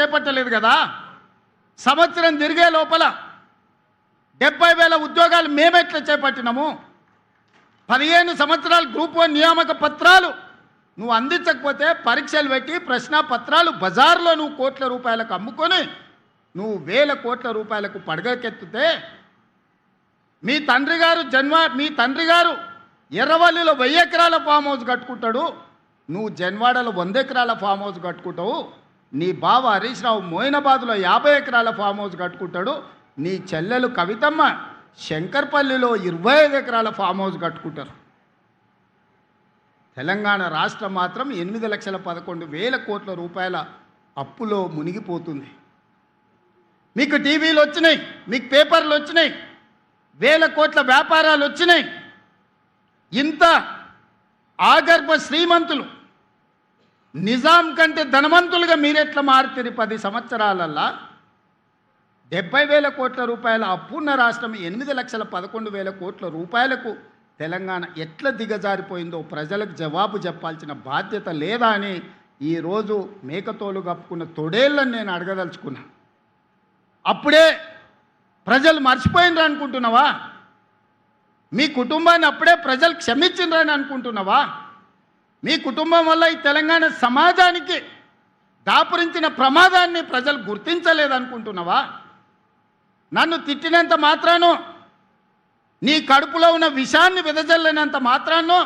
చేపట్టలేదు కదా. సంవత్సరం తిరిగే లోపల 70,000 ఉద్యోగాలు మేమెట్లా చేపట్టినాము. 15 సంవత్సరాలు గ్రూప్ 1 నియామక పత్రాలు నువ్వు అందించకపోతే పరీక్షలు పెట్టి ప్రశ్నాపత్రాలు బజార్లో నువ్వు కోట్ల రూపాయలకు అమ్ముకొని నువ్వు వేల కోట్ల రూపాయలకు పడగకెత్తితే మీ తండ్రి గారు ఎర్రవల్లిలో 1000 ఎకరాల ఫామ్ హౌస్ కట్టుకుంటాడు, నువ్వు జన్వాడలో 100 ఎకరాల ఫామ్ హౌస్ కట్టుకుంటావు. నీ బావ హరీష్ రావు మోయినాబాద్లో 50 ఎకరాల ఫామ్ హౌస్ కట్టుకుంటాడు. నీ చెల్లెలు కవితమ్మ శంకర్పల్లిలో 25 ఎకరాల ఫామ్ హౌస్ కట్టుకుంటారు. తెలంగాణ రాష్ట్రం మాత్రం 8,11,000 కోట్ల రూపాయల అప్పులో మునిగిపోతుంది. మీకు టీవీలు వచ్చినాయి, మీకు పేపర్లు వచ్చినాయి, 1000 కోట్ల వ్యాపారాలు వచ్చినాయి. ఇంత ఆగర్భ శ్రీమంతులు నిజాం కంటే ధనవంతులుగా మీరెట్లా మారుతారు? 10 సంవత్సరాలల్లా 70,000 కోట్ల రూపాయల అప్పున్న రాష్ట్రం 8,11,000 కోట్ల రూపాయలకు తెలంగాణ ఎట్లా దిగజారిపోయిందో ప్రజలకు జవాబు చెప్పాల్సిన బాధ్యత లేదా అని ఈరోజు మేకతోలు కప్పుకున్న తొడేళ్ళని నేను అడగదలుచుకున్నా. అప్పుడే ప్రజలు మర్చిపోయినరు అనుకుంటున్నావా? మీ కుటుంబాన్ని అప్పుడే ప్రజలు క్షమించిండ్రని అనుకుంటున్నావా? మీ కుటుంబం వల్ల ఈ తెలంగాణ సమాజానికి దాపురించిన ప్రమాదాన్ని ప్రజలు గుర్తించలేదనుకుంటున్నావా? నన్ను తిట్టినంత మాత్రానో, నీ కడుపులో ఉన్న విషాన్ని వెదజల్లినంత మాత్రానో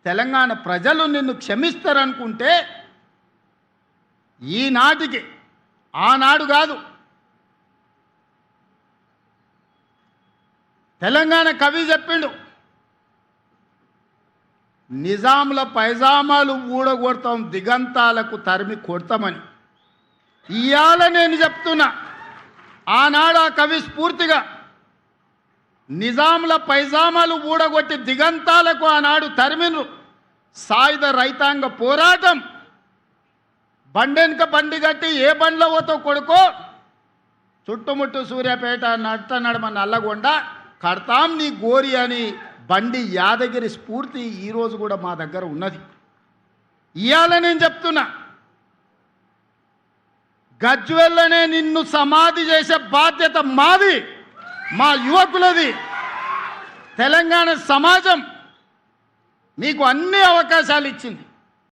తెలంగాణ ప్రజలు నిన్ను క్షమిస్తారనుకుంటే ఈనాటికి, ఆనాడు కాదు, తెలంగాణ కవి చెప్పిండు, నిజాముల పైజామాలు ఊడగొడతాం, దిగంతాలకు తరిమి కొడతామని. ఇవాళ నేను చెప్తున్నా, ఆనాడు ఆ కవి స్ఫూర్తిగా నిజాముల పైజామాలు ఊడగొట్టి దిగంతాలకు ఆనాడు తరిమిను. సాయుధ రైతాంగ పోరాటం బండెనక బండి కట్టి ఏ బండ్లో పోతో కొడుకో చుట్టుముట్టు సూర్యాపేట నట్ట నడమ నల్లగొండ కడతాం నీ గోరి అని బండి యాదగిరి స్ఫూర్తి ఈరోజు కూడా మా దగ్గర ఉన్నది. ఇవాళ నేను చెప్తున్నా, గజ్వెల్లనే నిన్ను సమాధి చేసే బాధ్యత మాది, మా యువకులది. తెలంగాణ సమాజం మీకు అన్ని అవకాశాలు ఇచ్చింది.